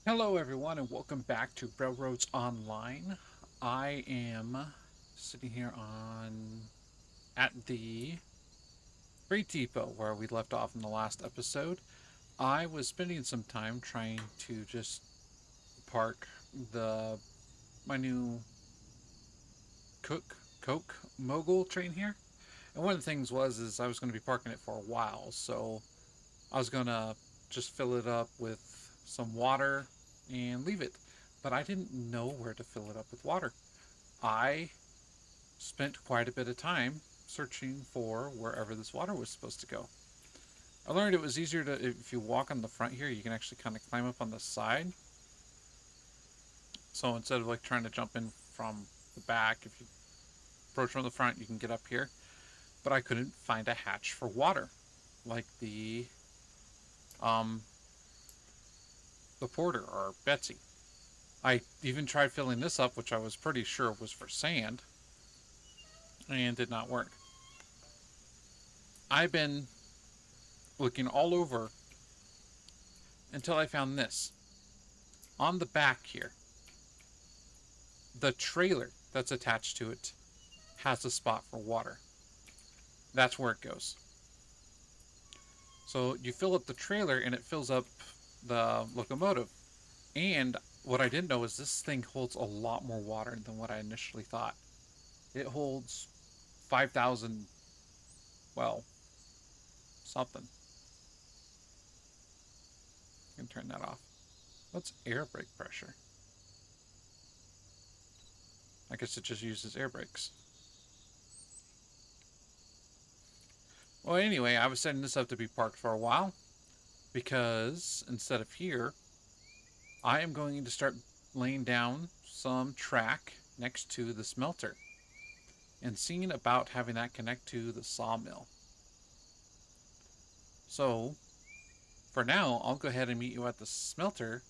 Hello, everyone, and welcome back to Railroads Online. I am sitting here on at the Freight Depot where we left off in the last episode. I was spending some time trying to just park the my new Coke Mogul train here, and one of the things was I was going to be parking it for a while, so I was going to just fill it up with some water and leave it. But I didn't know where to fill it up with water. I spent quite a bit of time searching for wherever this water was supposed to go. I learned it was easier to, if you walk on the front here, you can actually kind of climb up on the side. So instead of like trying to jump in from the back, if you approach from the front, you can get up here. But I couldn't find a hatch for water, like um, the porter or Betsy. I even tried filling this up, which I was pretty sure was for sand, and did not work. I've been looking all over until I found this. On the back here, the trailer that's attached to it has a spot for water. That's where it goes. So you fill up the trailer and it fills up the locomotive. And what I didn't know is this thing holds a lot more water than what I initially thought. It holds 5,000, well, something. I can turn that off. What's air brake pressure? I guess it just uses air brakes. Well, anyway, I was setting this up to be parked for a while because instead of here, I am going to start laying down some track next to the smelter and seeing about having that connect to the sawmill. So, for now, I'll go ahead and meet you at the smelter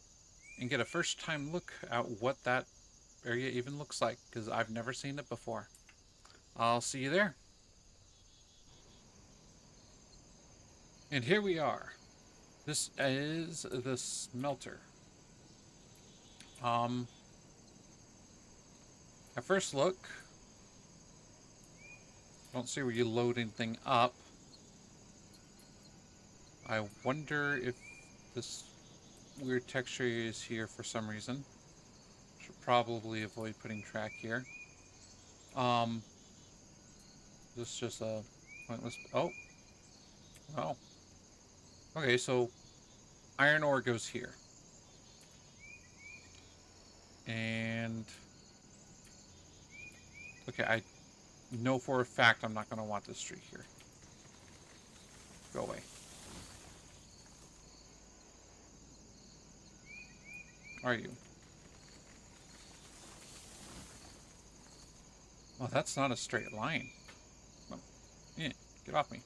and get a first time look at what that area even looks like because I've never seen it before. I'll see you there. And here we are. This is the smelter. Um, at first look, don't see where you load anything up. I wonder if this weird texture is here for some reason. Should probably avoid putting track here. Um, this is just a pointless. Oh, well. Okay, so iron ore goes here, and okay, I know for a fact I'm not going to want this tree here. Go away. Are you? Oh, that's not a straight line. Oh, yeah, get off me.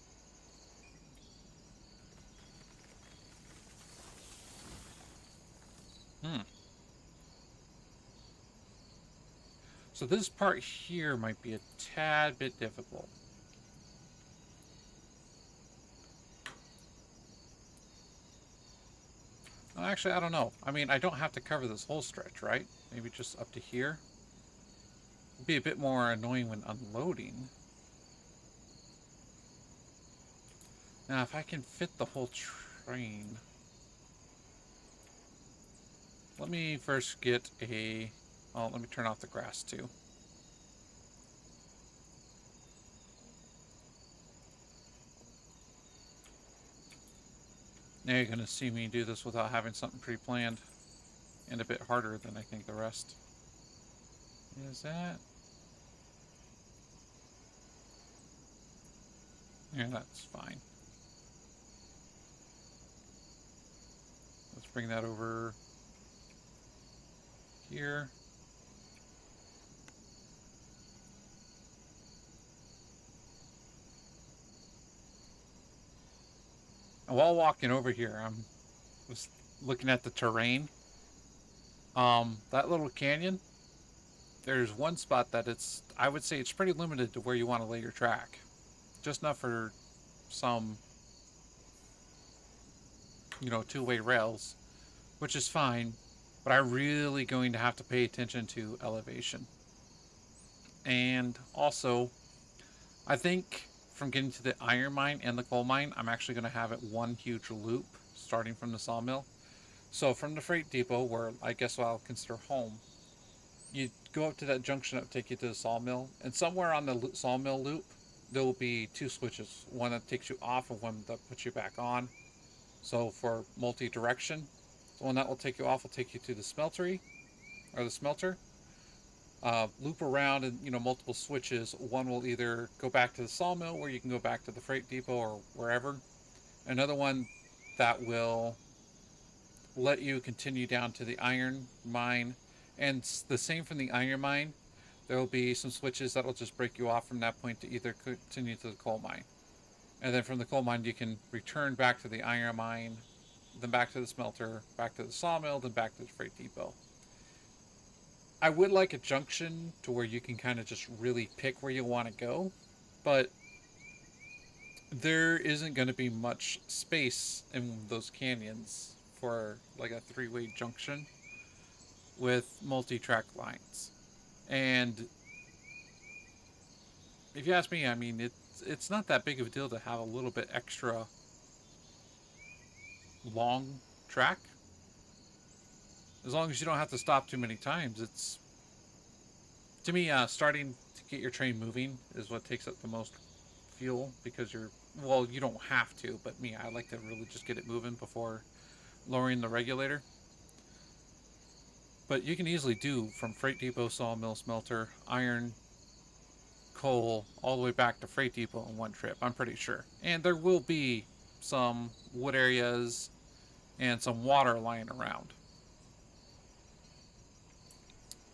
Hmm. So this part here might be a tad bit difficult. Well, actually, I don't know. I mean, I don't have to cover this whole stretch, right? Maybe just up to here. It'd be a bit more annoying when unloading. Now, if I can fit the whole train... Let me first get a... Oh, let me turn off the grass, too. Now you're going to see me do this without having something pre-planned. And a bit harder than I think the rest. Is that... Yeah, that's fine. Let's bring that over here. And while walking over here, I'm was looking at the terrain. That little canyon, there's one spot that I would say it's pretty limited to where you want to lay your track. Just enough for some, two-way rails, which is fine. but I'm really going to have to pay attention to elevation. And also, I think from getting to the iron mine and the coal mine, I'm actually going to have it one huge loop starting from the sawmill. So from the freight depot, where I guess what I'll consider home, you go up to that junction that will take you to the sawmill, and somewhere on the sawmill loop, there will be two switches, one that takes you off and one that puts you back on. So for multi-direction, the one that will take you off will take you to the smeltery, or the smelter. Loop around and multiple switches. One will either go back to the sawmill, where you can go back to the freight depot or wherever. Another one that will let you continue down to the iron mine, and the same from the iron mine. There will be some switches that will just break you off from that point to either continue to the coal mine, and then from the coal mine you can return back to the iron mine, then back to the smelter, back to the sawmill, then back to the freight depot. I would like a junction to where you can kind of just really pick where you want to go, but there isn't going to be much space in those canyons for like a three-way junction with multi-track lines. And if you ask me, I mean it's not that big of a deal to have a little bit extra long track, as long as you don't have to stop too many times. It's, to me, starting to get your train moving is what takes up the most fuel, because you don't have to, but me, I like to really just get it moving before lowering the regulator. But you can easily do from freight depot, sawmill, smelter, iron, coal, all the way back to freight depot in one trip, I'm pretty sure. And there will be some wood areas and some water lying around.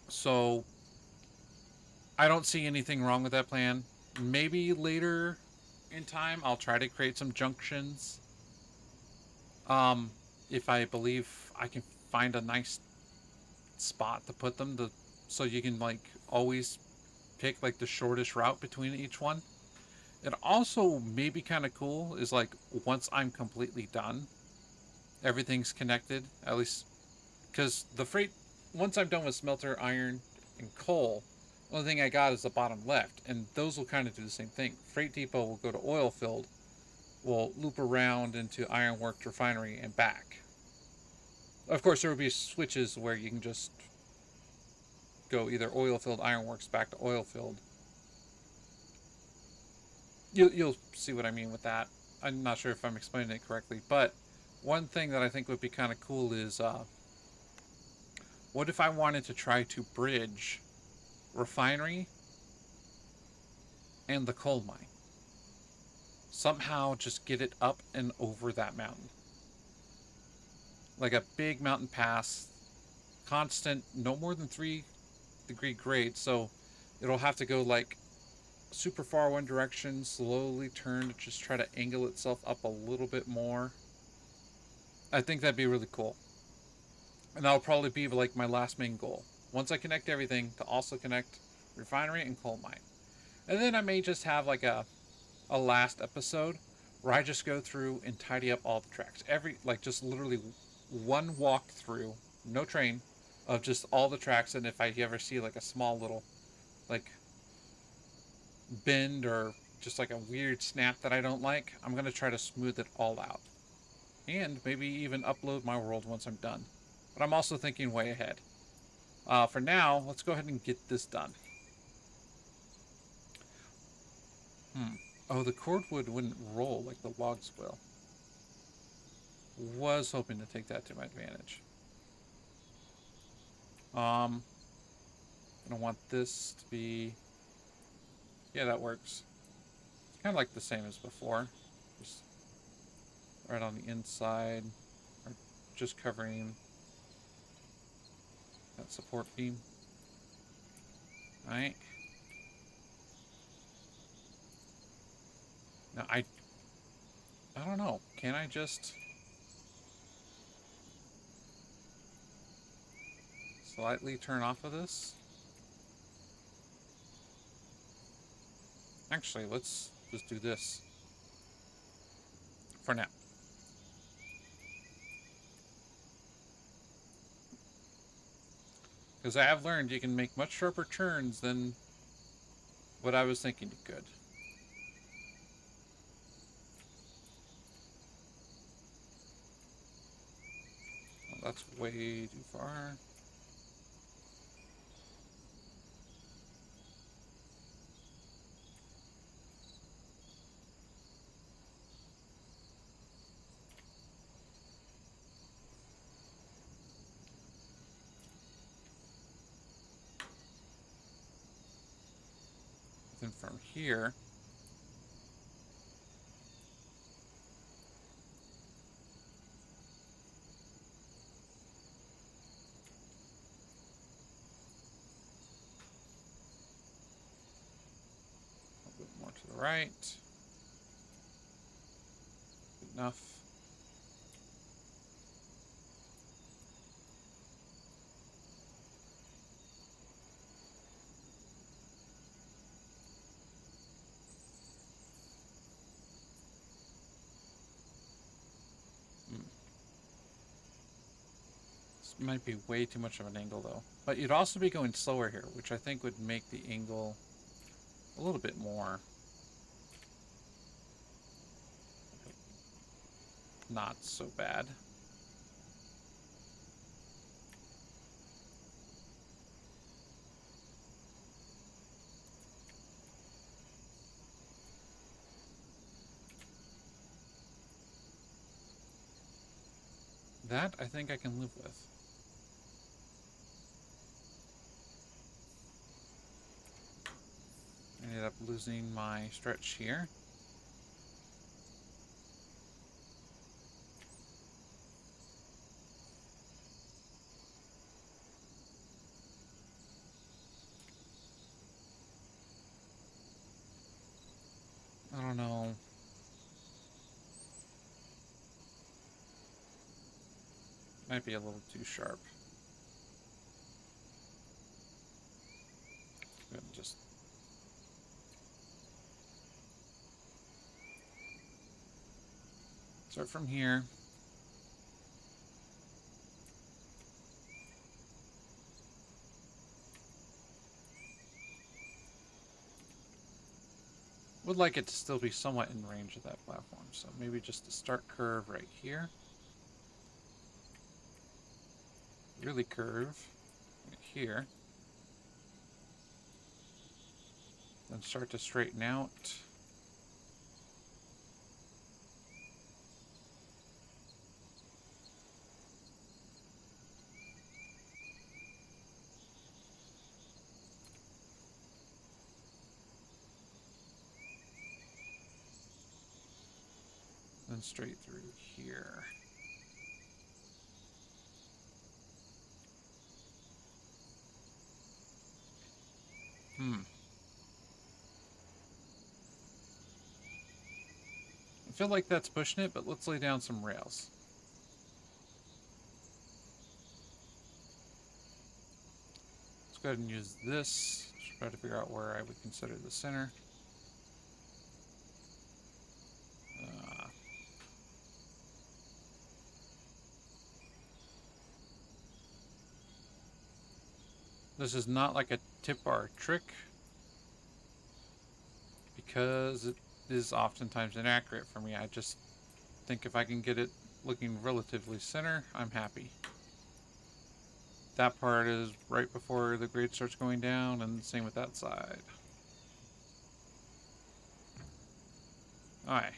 So I don't see anything wrong with that plan. Maybe later in time I'll try to create some junctions. Um, if I believe I can find a nice spot to put them, so you can like always pick like the shortest route between each one. It also may be kind of cool is like once I'm completely done, everything's connected, at least because the freight, once I'm done with smelter, iron, and coal, the only thing I got is the bottom left, and those will kind of do the same thing. Freight depot will go to oil field, will loop around into ironworks refinery and back. Of course, there will be switches where you can just go either oil field, ironworks, back to oil field. You'll see what I mean with that. I'm not sure if I'm explaining it correctly, but one thing that I think would be kind of cool is what if I wanted to try to bridge refinery and the coal mine? Somehow just get it up and over that mountain. Like a big mountain pass, constant, no more than 3-degree grade, so it'll have to go like super far one direction, slowly turn to just try to angle itself up a little bit more. I think that'd be really cool. And that'll probably be like my last main goal. Once I connect everything, to also connect refinery and coal mine. And then I may just have like a last episode where I just go through and tidy up all the tracks. Like just literally one walkthrough, no train, of just all the tracks. And if I ever see like a small little like bend or just like a weird snap that I don't like, I'm going to try to smooth it all out. And maybe even upload my world once I'm done. But I'm also thinking way ahead. For now, let's go ahead and get this done. Oh, the cordwood wouldn't roll like the logs will. Was hoping to take that to my advantage. I don't want this to be... Yeah, that works. It's kind of like the same as before. Just right on the inside. Or just covering that support beam. Alright. Now, I don't know. Can I just slightly turn off of this? Actually, let's just do this for now. Because I have learned you can make much sharper turns than what I was thinking you could. Oh, that's way too far. Then from here, a little bit more to the right. Enough. This might be way too much of an angle though. But you'd also be going slower here, which I think would make the angle a little bit more not so bad. That I think I can live with. I ended up losing my stretch here. I don't know. Might be a little too sharp. Just start from here. Would like it to still be somewhat in range of that platform, so maybe just a start curve right here. Really curve right here. Then start to straighten out. Then straight through here. I feel like that's pushing it, but let's lay down some rails. Let's go ahead and use this. Try to figure out where I would consider the center. This is not like a tip bar trick because it is oftentimes inaccurate for me. I just think if I can get it looking relatively center, I'm happy. That part is right before the grade starts going down, and same with that side. Alright.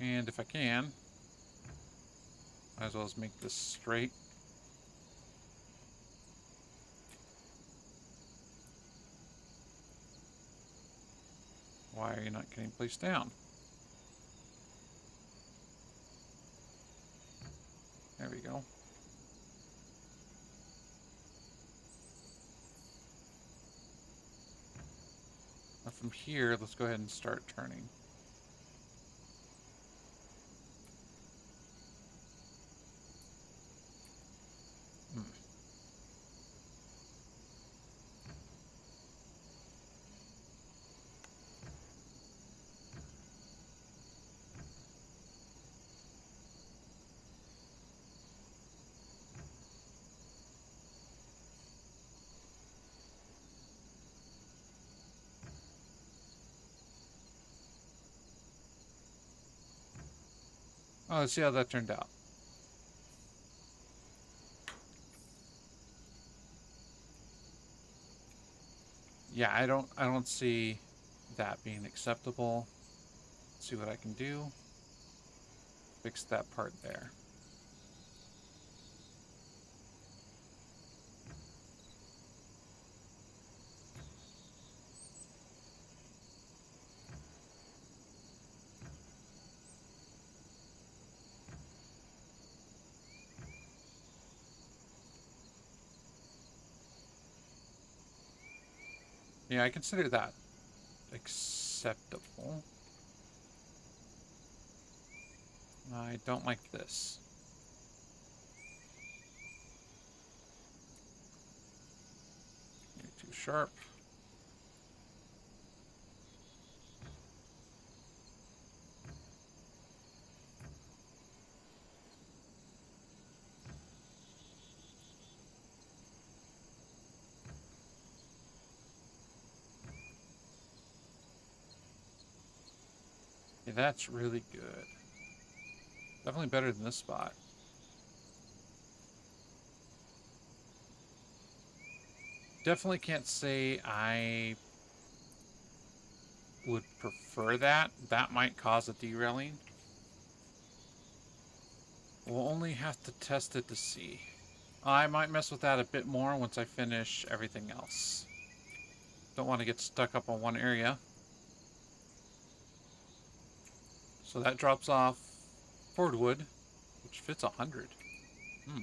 And if I can, might as well as make this straight. Why are you not getting placed down? There we go. Now from here, let's go ahead and start turning. Oh, let's see how that turned out. Yeah, I don't see that being acceptable. Let's see what I can do. Fix that part there. Yeah, I consider that acceptable. I don't like this. You're too sharp. Yeah, that's really good. Definitely better than this spot. Definitely can't say I would prefer that. That might cause a derailing. We'll only have to test it to see. I might mess with that a bit more once I finish everything else. Don't want to get stuck up on one area. So that drops off Fordwood, which fits 100. Hmm.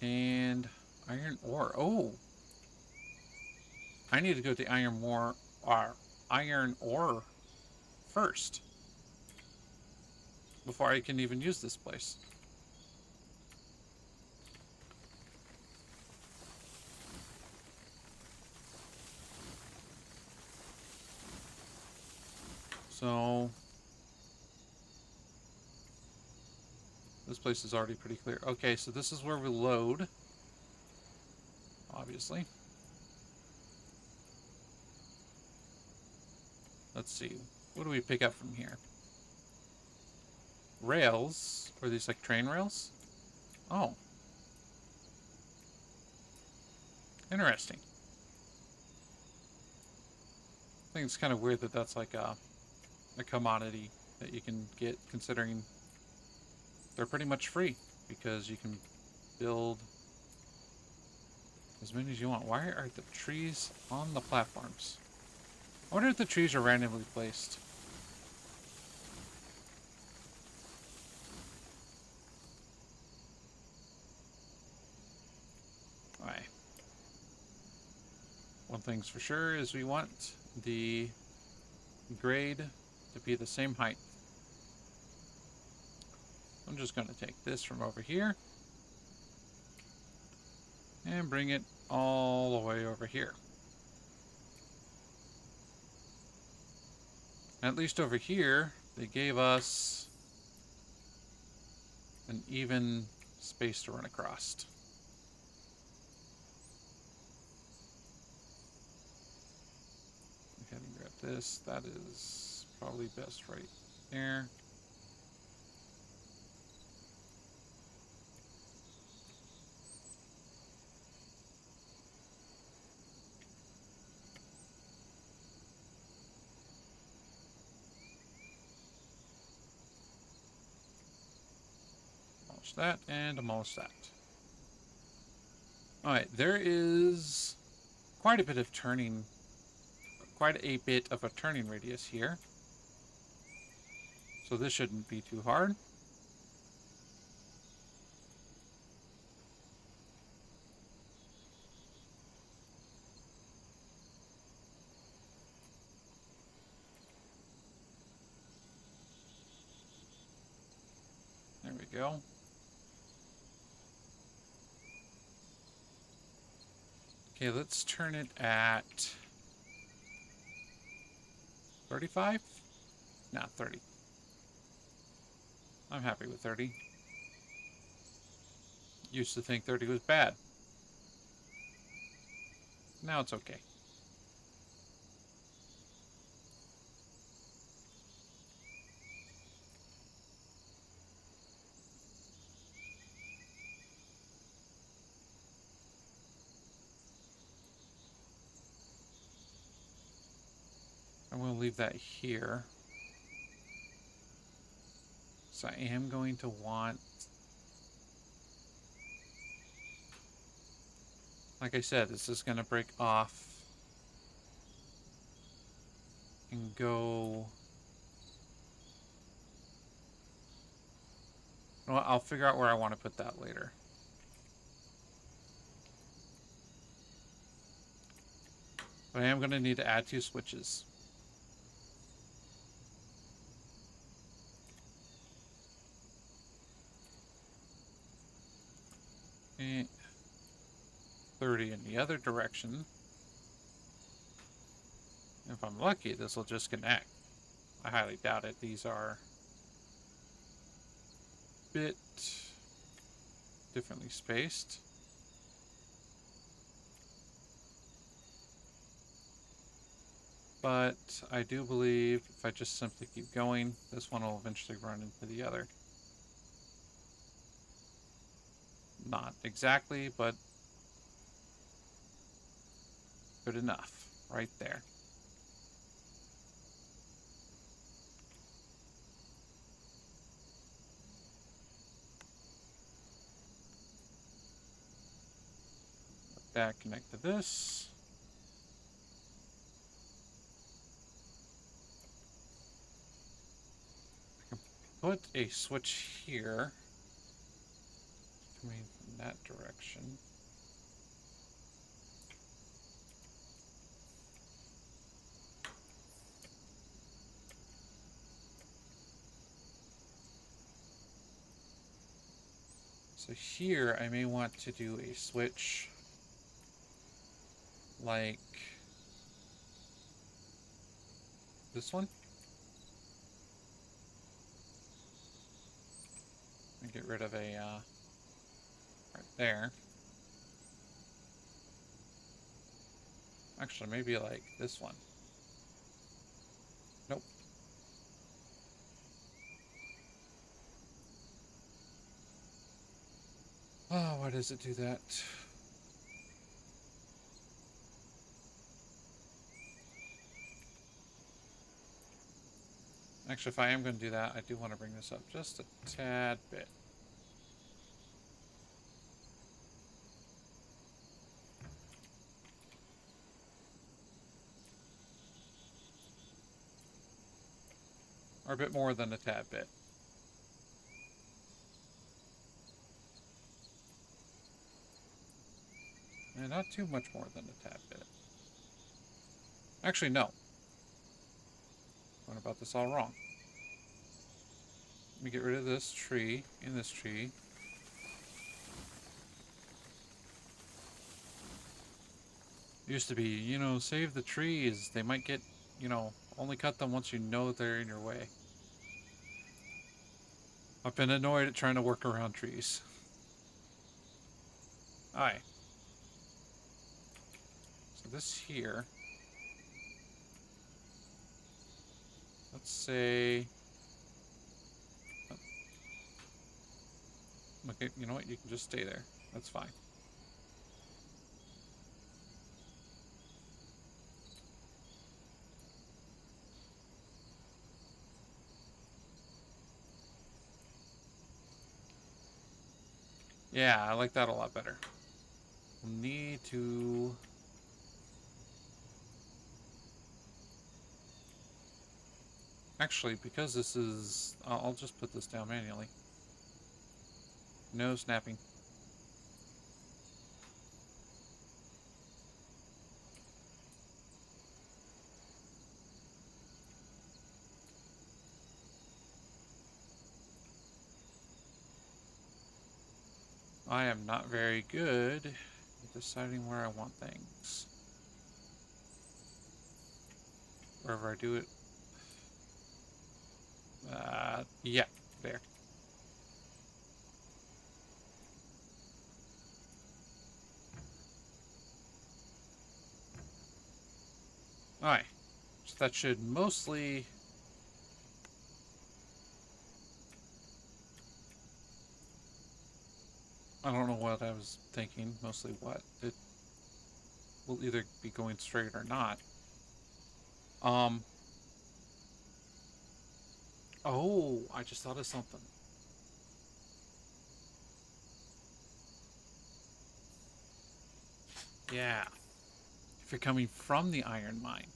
And iron ore. Oh, I need to go to the iron ore first before I can even use this place. So this place is already pretty clear. Okay, so this is where we load, obviously. Let's see. What do we pick up from here? Rails? Are these like train rails? Oh. Interesting. I think it's kind of weird that that's like a commodity that you can get, considering they're pretty much free because you can build as many as you want. Why are the trees on the platforms? I wonder if the trees are randomly placed. Alright. One thing's for sure is we want the grade to be the same height. I'm just going to take this from over here and bring it all the way over here. At least over here, they gave us an even space to run across. Go ahead and grab this. That is probably best right there. Demolish that and demolish that. Alright, there is quite a bit of a turning radius here. So this shouldn't be too hard. There we go. Okay, let's turn it at 35? Nah, 30. I'm happy with 30. Used to think 30 was bad. Now it's okay. I'm going to leave that here. So I am going to want, like I said, this is going to break off and go. Well, I'll figure out where I want to put that later. But I am going to need to add 2 switches. And 30 in the other direction. If I'm lucky, this will just connect. I highly doubt it. These are a bit differently spaced. But I do believe if I just simply keep going, this one will eventually run into the other. Not exactly, but good enough. Right there. Let that connect to this. I can put a switch here. Coming from that direction. So here I may want to do a switch like this one. And get rid of a right there. Actually, maybe like this one. Nope. Oh, why does it do that? Actually, if I am going to do that, I do want to bring this up just a tad bit. Or a bit more than a tad bit. And not too much more than a tad bit. Actually, no. Going about this all wrong. Let me get rid of this tree and this tree. It used to be, you know, save the trees. They might get, you know, only cut them once you know they're in your way. I've been annoyed at trying to work around trees. Alright. So this here. Let's say... Okay, you know what? You can just stay there. That's fine. Yeah, I like that a lot better. We'll need to... Actually, because this is... I'll just put this down manually. No snapping. I am not very good at deciding where I want things. Wherever I do it. Yeah, there. Alright. So that should mostly... I don't know what I was thinking. Mostly what? It will either be going straight or not. Oh, I just thought of something. Yeah. If you're coming from the iron mine,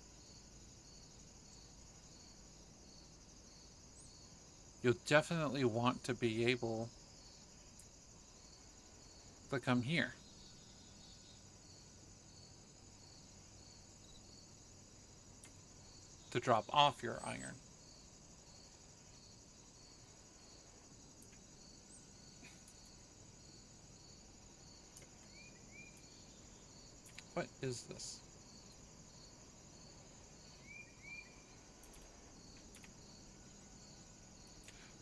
you'll definitely want to be able to come here to drop off your iron. What is this?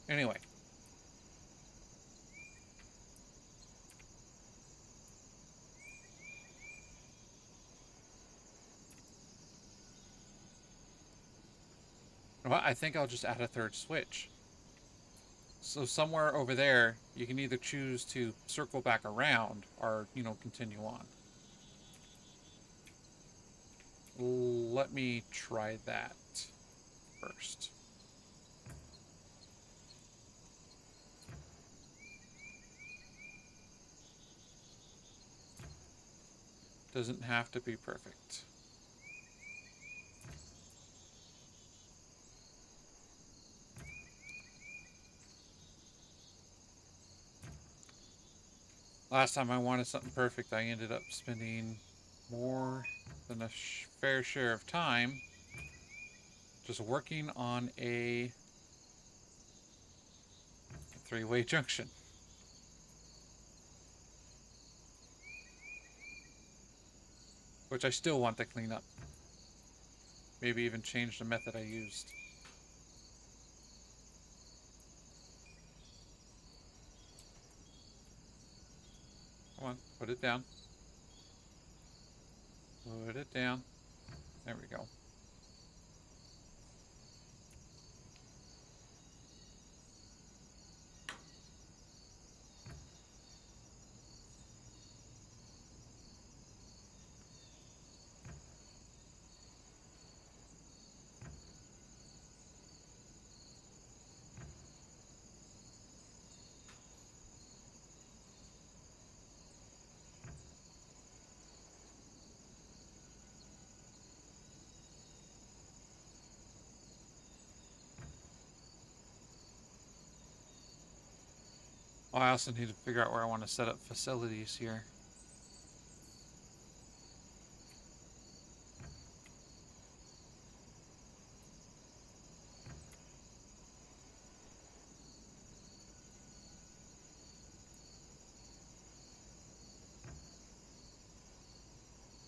Anyway, well, I think I'll just add a third switch. So somewhere over there, you can either choose to circle back around or, continue on. Let me try that first. Doesn't have to be perfect. Last time I wanted something perfect, I ended up spending more than a fair share of time just working on a three-way junction, which I still want to clean up. Maybe even change the method I used. Come on, put it down. Put it down. There we go. Oh, I also need to figure out where I want to set up facilities here.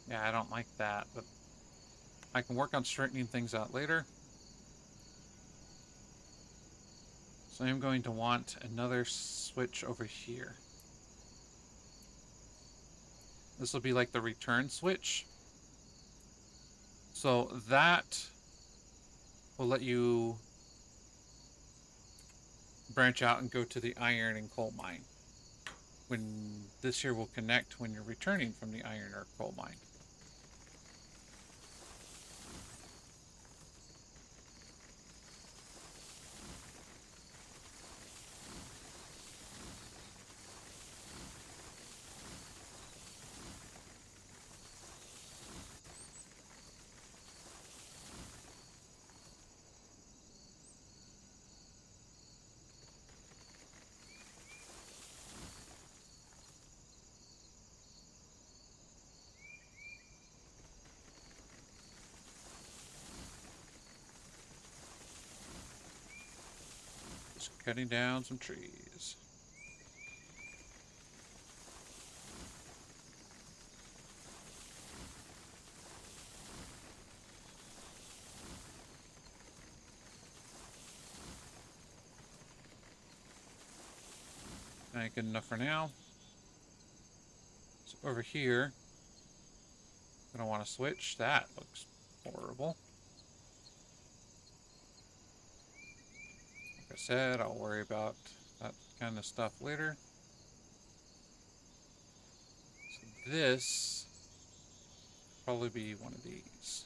Yeah, I don't like that, but I can work on straightening things out later. So I'm going to want another switch over here. This will be like the return switch. So that will let you branch out and go to the iron and coal mine. When this here will connect when you're returning from the iron or coal mine. Just cutting down some trees. Ain't good enough for now. So over here, I don't want to switch. That looks horrible. Like I said, I'll worry about that kind of stuff later. So this probably be one of these.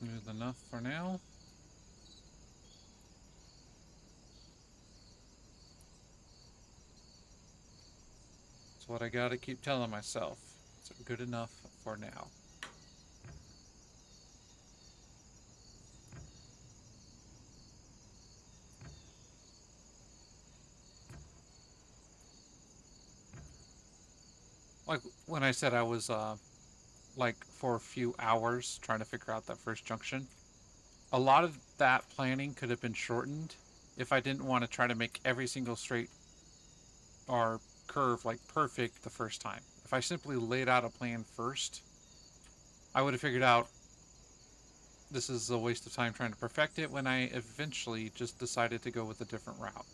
Smooth enough for now. That's what I gotta keep telling myself. It's good enough for now. Like when I said I was like for a few hours trying to figure out that first junction, a lot of that planning could have been shortened if I didn't want to try to make every single straight or curve like perfect the first time. If I simply laid out a plan first, I would have figured out this is a waste of time trying to perfect it when I eventually just decided to go with a different route.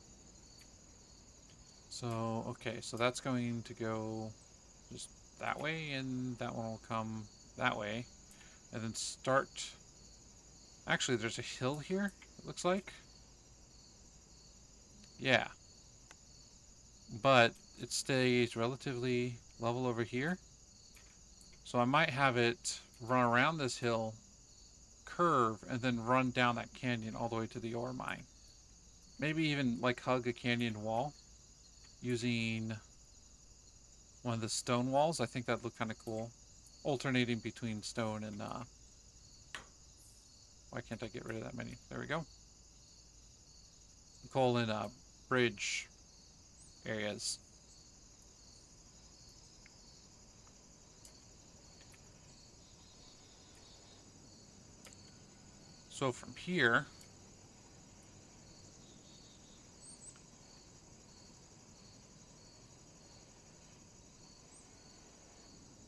So, okay, so that's going to go just that way, and that one will come that way. And then start. Actually, there's a hill here, it looks like. Yeah. But it stays relatively level over here. So I might have it run around this hill, curve, and then run down that canyon all the way to the ore mine. Maybe even like hug a canyon wall using one of the stone walls. I think that'd look kind of cool. Alternating between stone and why can't I get rid of that menu? There we go. Coal and bridge areas. So from here,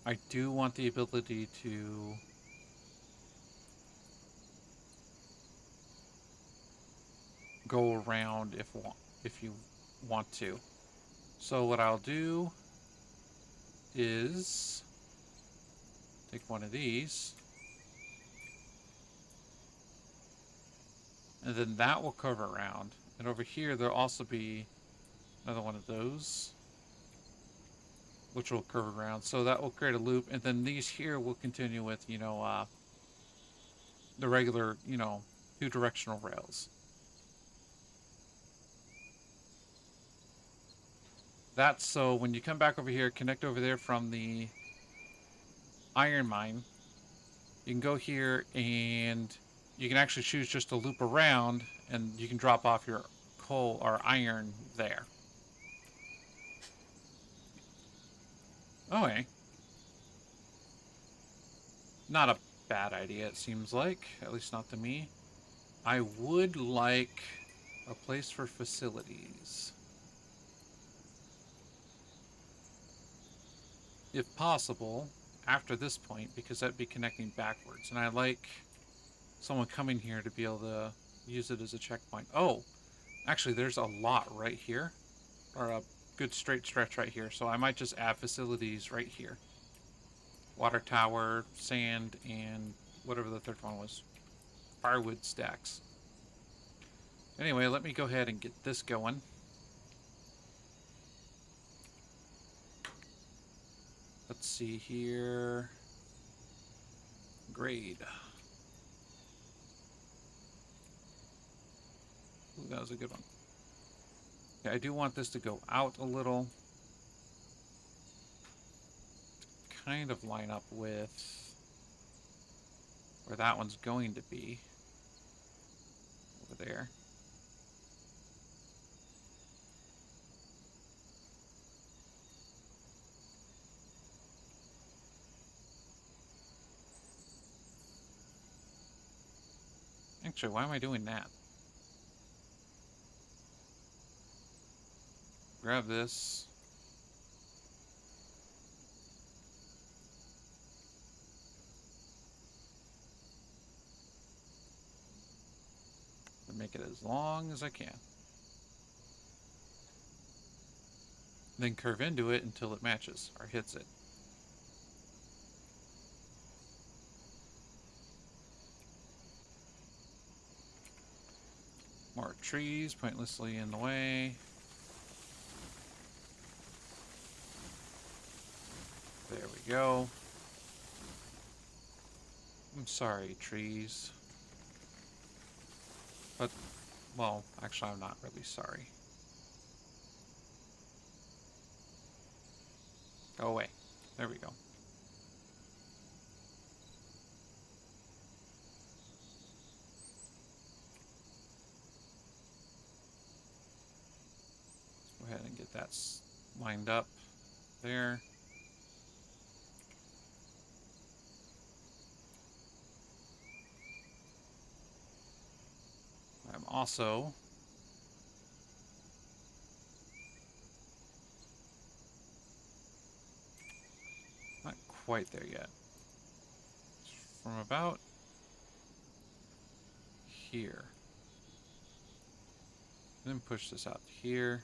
I do want the ability to go around if you want to. So what I'll do is take one of these, and then that will curve around. And over here there'll also be another one of those, which will curve around. So that will create a loop, and then these here will continue with, the regular, two directional rails. That's so when you come back over here, connect over there from the iron mine, you can go here and you can actually choose just to loop around, and you can drop off your coal or iron there. Okay. Not a bad idea, it seems like. At least not to me. I would like a place for facilities. If possible, after this point, because that'd be connecting backwards. And I like someone coming here to be able to use it as a checkpoint. Oh, actually, there's a lot right here. Or a good straight stretch right here. So I might just add facilities right here. Water tower, sand, and whatever the third one was. Firewood stacks. Anyway, let me go ahead and get this going. Let's see here. Grade. Ooh, that was a good one. Okay, I do want this to go out a little. To kind of line up with where that one's going to be. Over there. Actually, why am I doing that? Grab this. And make it as long as I can. Then curve into it until it matches or hits it. More trees pointlessly in the way. There we go. I'm sorry, trees. But, well, actually, I'm not really sorry. Go away. There we go. Go ahead and get that lined up there. I'm also not quite there yet. From about here. Then push this out here.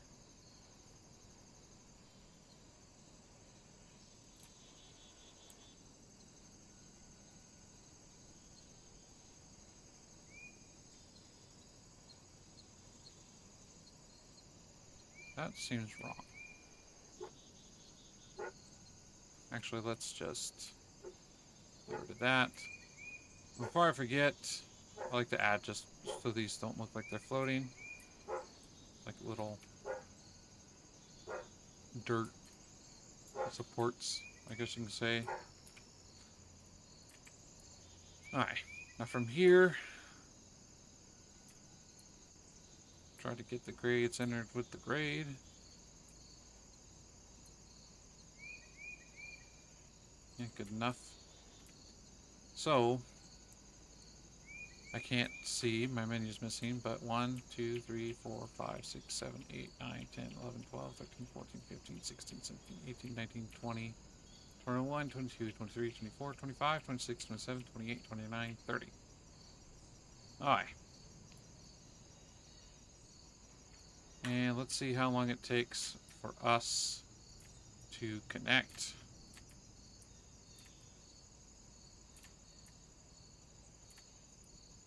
That seems wrong. Actually, let's just get rid of that. Before I forget, I like to add just so these don't look like they're floating. Like little dirt supports, I guess you can say. Alright, now from here, try to get the grade centered with the grade. Yeah, good enough. So, I can't see, my menu's missing, but 1, 2, 3, 4, 5, 6, 7, 8, 9, 10, 11, 12, 13, 14, 15, 16, 17, 18, 19, 20, 21, 22, 23, 24, 25, 26, 27, 28, 29, 30. Alright. And let's see how long it takes for us to connect.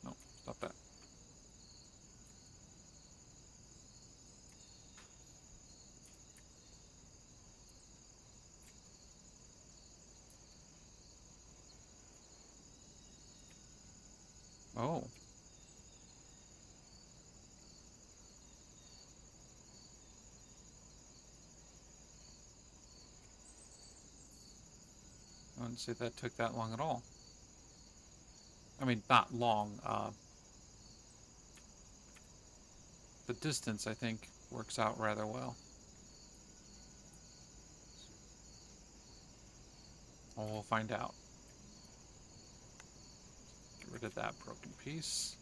No, stop that. Oh. I wouldn't say that took that long at all. I mean, not long. The distance, I think, works out rather well. Well, we'll find out. Get rid of that broken piece.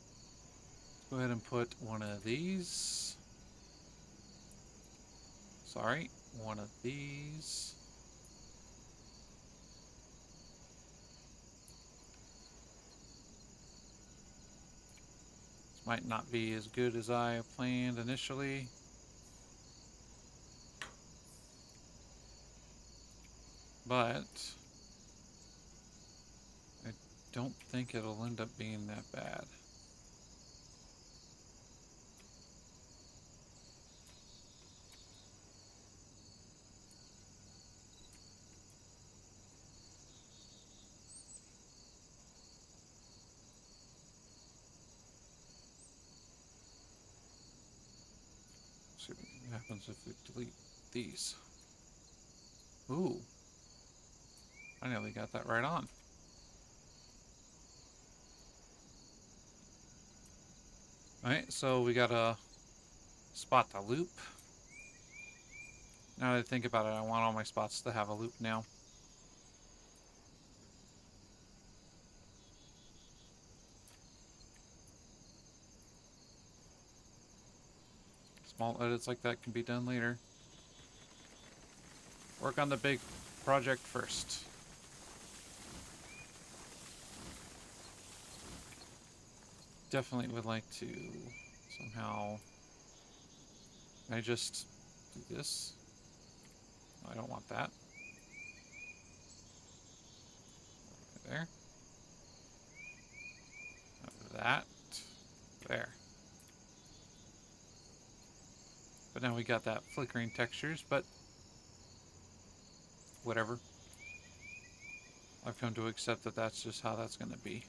Go ahead and put one of these. Sorry, one of these. This might not be as good as I planned initially. But I don't think it'll end up being that bad. See what happens if we delete these. Ooh. I nearly got that right on. Alright, so we gotta spot the loop. Now that I think about it, I want all my spots to have a loop now. Small edits like that can be done later. Work on the big project first. Definitely would like to somehow... Can I just do this? No, I don't want that. There. That. There. But now we got that flickering textures, but whatever. I've come to accept that that's just how that's going to be.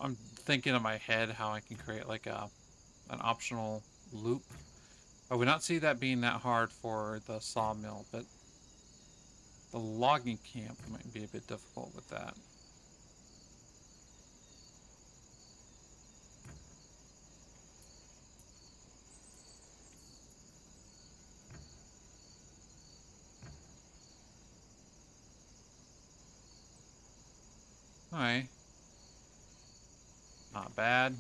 I'm thinking in my head how I can create like an optional loop. I would not see that being that hard for the sawmill, but the logging camp might be a bit difficult with that. Alright. Not bad.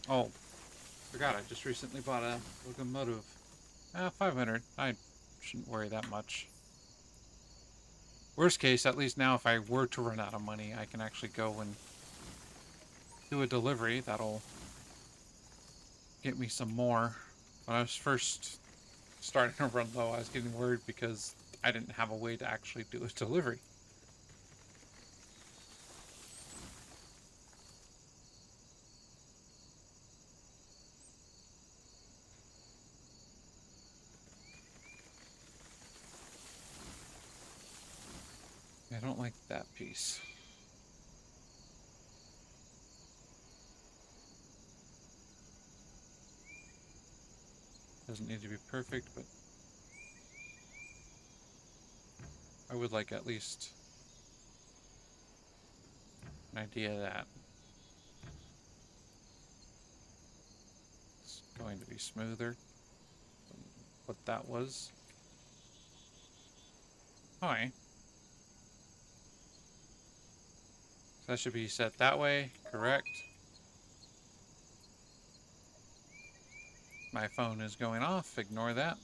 Oh, forgot I just recently bought a locomotive. 500. I shouldn't worry that much. Worst case, at least now if I were to run out of money, I can actually go and do a delivery. That'll get me some more. When I was first starting to run low, I was getting worried because I didn't have a way to actually do a delivery. I don't like that piece. Doesn't need to be perfect, but I would like at least an idea that it's going to be smoother than what that was. Alright. So that should be set that way, correct? My phone is going off, ignore that.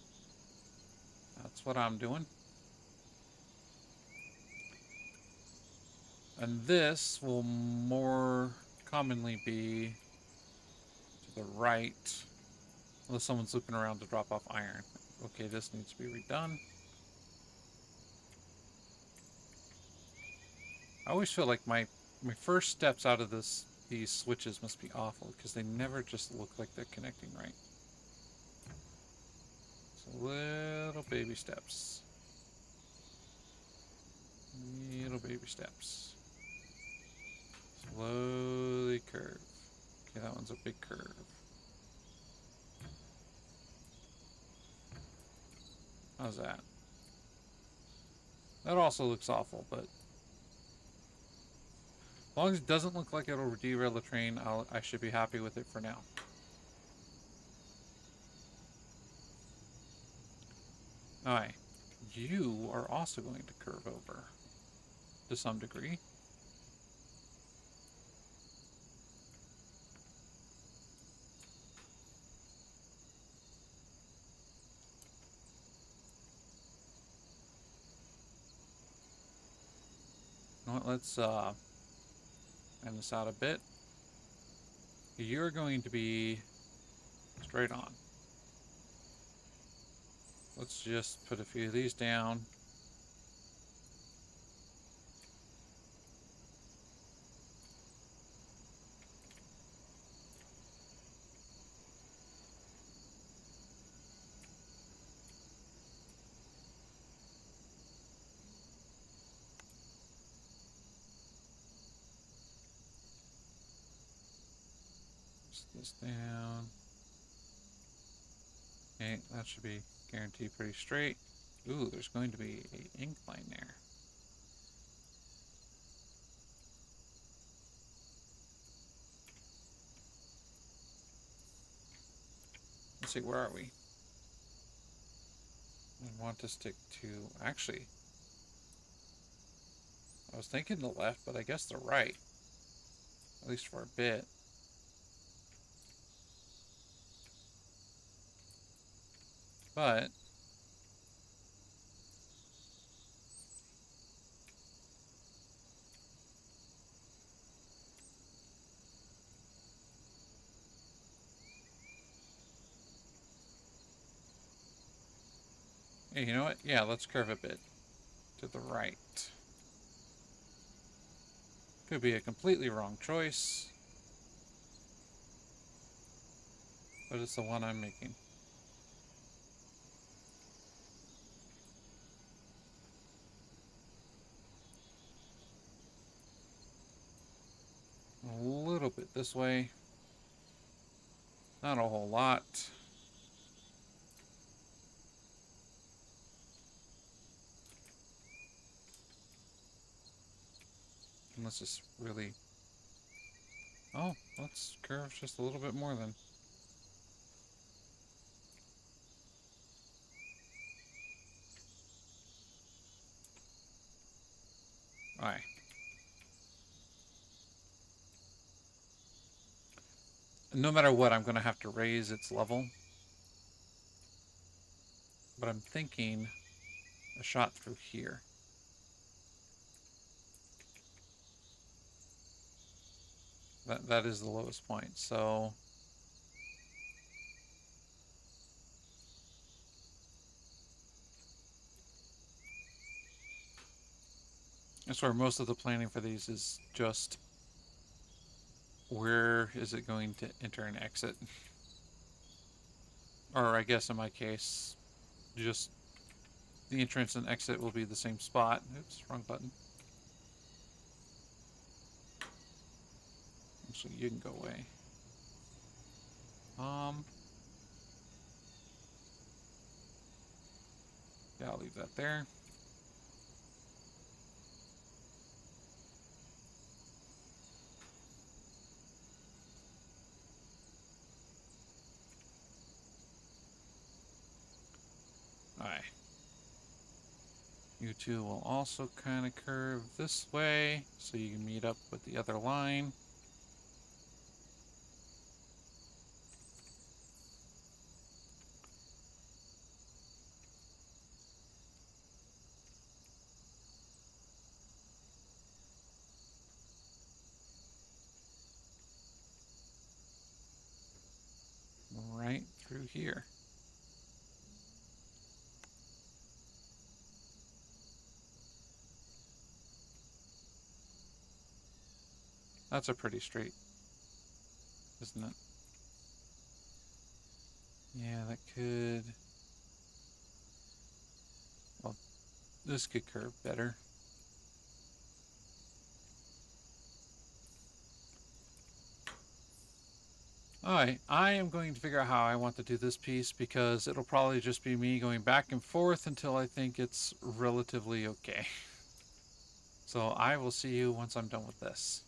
That's what I'm doing. And this will more commonly be to the right, unless someone's looping around to drop off iron. Okay, this needs to be redone. I always feel like my first steps out of these switches must be awful because they never just look like they're connecting right. So little baby steps. Little baby steps. Slowly curve. Okay, that one's a big curve. How's that? That also looks awful, but as long as it doesn't look like it'll derail the train, I should be happy with it for now. Alright. You are also going to curve over to some degree. You know what, let's end this out a bit. You're going to be straight on. Let's just put a few of these down. This down. Okay, that should be guaranteed pretty straight. Ooh, there's going to be an incline there. Let's see, where are we? I want to stick to... Actually, I was thinking the left, but I guess the right. At least for a bit. But... Hey, you know what? Yeah, let's curve a bit to the right. Could be a completely wrong choice, but it's the one I'm making. A little bit this way. Not a whole lot. And let's just really... Oh, let's curve just a little bit more then. Alright. No matter what, I'm going to have to raise its level. But I'm thinking a shot through here. That is the lowest point, so... That's where most of the planning for these is just... Where is it going to enter and exit? Or I guess in my case, just the entrance and exit will be the same spot. Oops, wrong button. Actually, you can go away. Yeah, I'll leave that there. Alright. You two will also kind of curve this way so you can meet up with the other line. Right through here. That's a pretty straight, isn't it? Yeah, that could... Well, this could curve better. Alright, I am going to figure out how I want to do this piece because it'll probably just be me going back and forth until I think it's relatively okay. So I will see you once I'm done with this.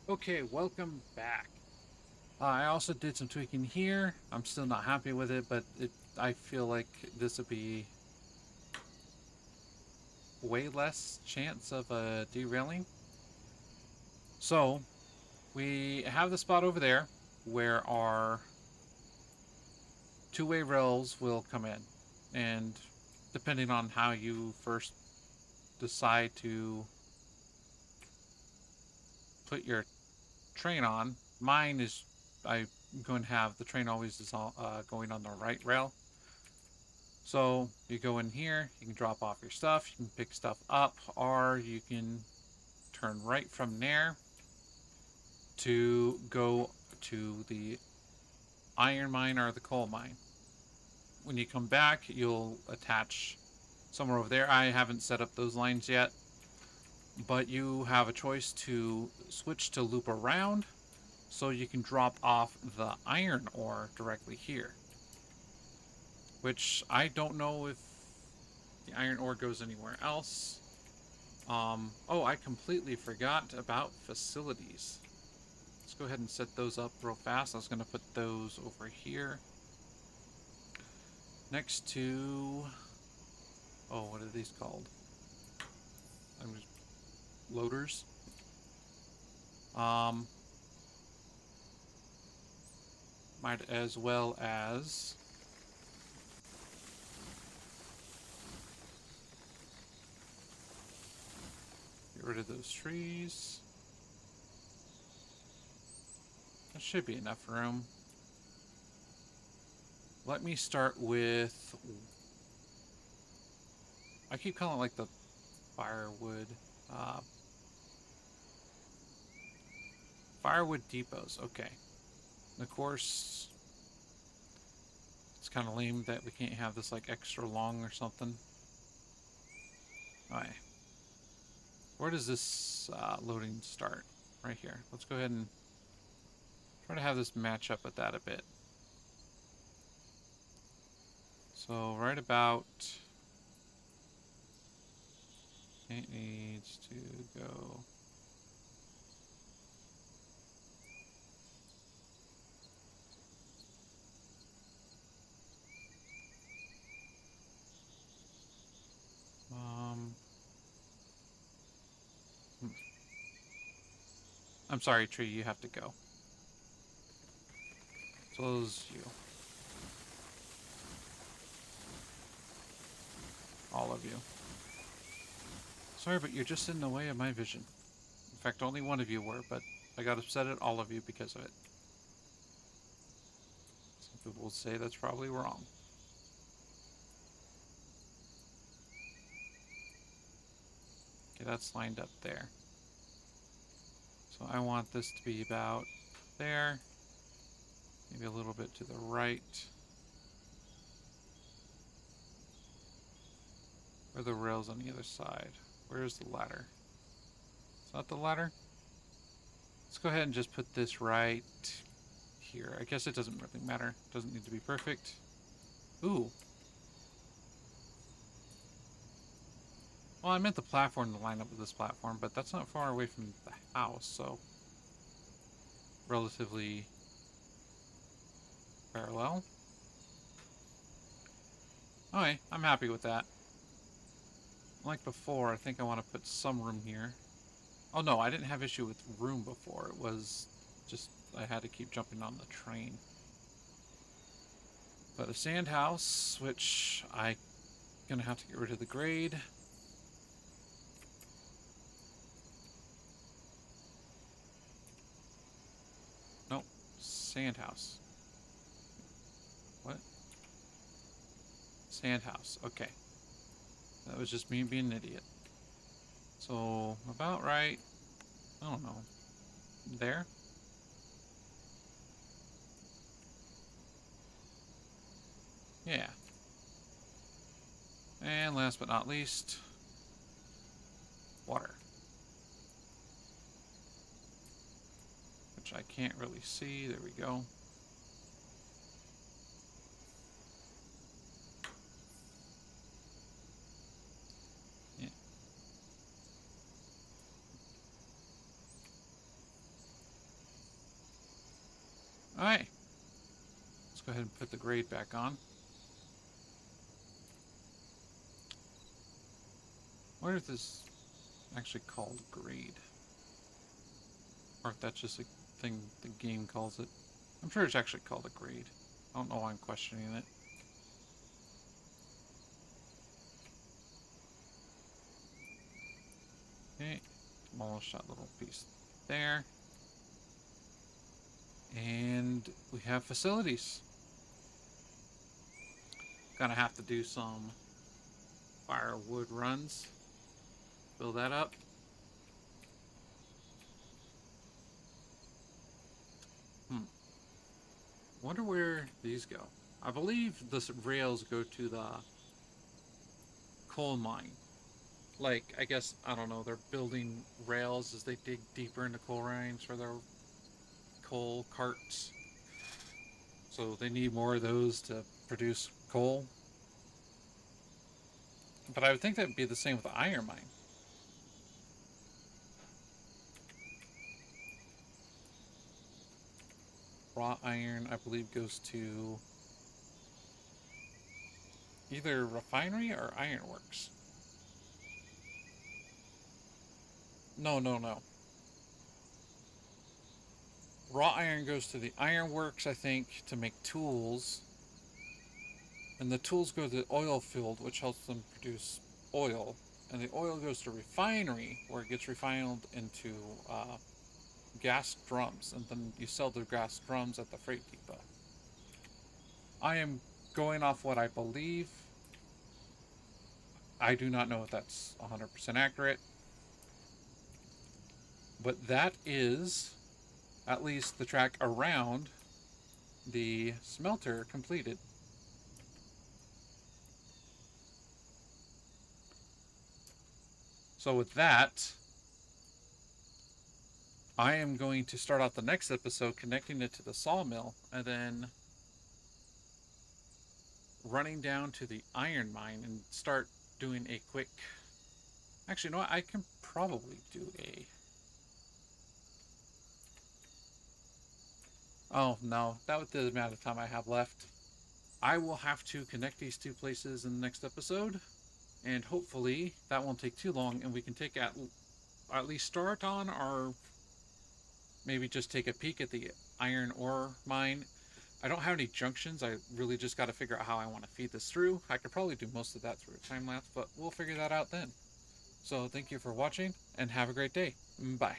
Okay, welcome back. I also did some tweaking here. I'm still not happy with it, but I feel like this would be way less chance of derailing. So we have the spot over there where our two-way rails will come in, and depending on how you first decide to put your train on, mine is I'm going to have the train always is going on the right rail. So you go in here, you can drop off your stuff, you can pick stuff up, or you can turn right from there to go to the iron mine or the coal mine. When you come back, you'll attach somewhere over there. I haven't set up those lines yet, but you have a choice to switch to loop around so you can drop off the iron ore directly here, which I don't know if the iron ore goes anywhere else. Oh, I completely forgot about facilities. Let's go ahead and set those up real fast. I was going to put those over here next to, oh, what are these called? I'm just, loaders. Um, might as well as get rid of those trees. That should be enough room. Let me start with, I keep calling it like the firewood, uh, firewood depots. Okay. And of course, it's kind of lame that we can't have this like extra long or something. Alright. Where does this loading start? Right here. Let's go ahead and try to have this match up with that a bit. So right about, it needs to go. Hmm. I'm sorry, tree, you have to go. So those you. All of you. Sorry, but you're just in the way of my vision. In fact, only one of you were, but I got upset at all of you because of it. Some people will say that's probably wrong. Okay, that's lined up there. So I want this to be about there. Maybe a little bit to the right. Where are the rails on the other side? Where's the ladder? It's not the ladder? Let's go ahead and just put this right here. I guess it doesn't really matter. It doesn't need to be perfect. Ooh. Well, I meant the platform to line up with this platform, but that's not far away from the house, so relatively parallel. Okay, I'm happy with that. Like before, I think I want to put some room here. Oh no, I didn't have issue with room before. It was just I had to keep jumping on the train. But a sand house, which I'm gonna have to get rid of the grade. Nope, sand house. What? Sand house. Okay, that was just me being an idiot. So about right. I don't know. There. Yeah. And last but not least, water. Which I can't really see. There we go. Yeah. Alright, let's go ahead and put the grade back on. I wonder if this is actually called grade. Or if that's just a thing the game calls it. I'm sure it's actually called a grade. I don't know why I'm questioning it. Okay, demolish that little piece there. And we have facilities. Gonna have to do some firewood runs. Fill that up. Wonder where these go. I believe the rails go to the coal mine. Like, I guess, I don't know, they're building rails as they dig deeper into coal mines for their coal carts. So they need more of those to produce coal. But I would think that would be the same with the iron mine. Raw iron, I believe, goes to either refinery or ironworks. No, no, no. Raw iron goes to the ironworks, I think, to make tools. And the tools go to the oil field, which helps them produce oil. And the oil goes to refinery, where it gets refined into gas drums. And then you sell the gas drums at the freight depot. I am going off what I believe. I do not know if that's 100% accurate. But that is at least the track around the smelter completed. So with that, I am going to start out the next episode connecting it to the sawmill and then running down to the iron mine and start doing a quick. Actually, you know what? I can probably do a. Oh, no. That was the amount of time I have left. I will have to connect these two places in the next episode. And hopefully that won't take too long and we can take at least start on or maybe just take a peek at the iron ore mine. I don't have any junctions. I really just got to figure out how I want to feed this through. I could probably do most of that through a time lapse, but we'll figure that out then. So thank you for watching and have a great day. Bye.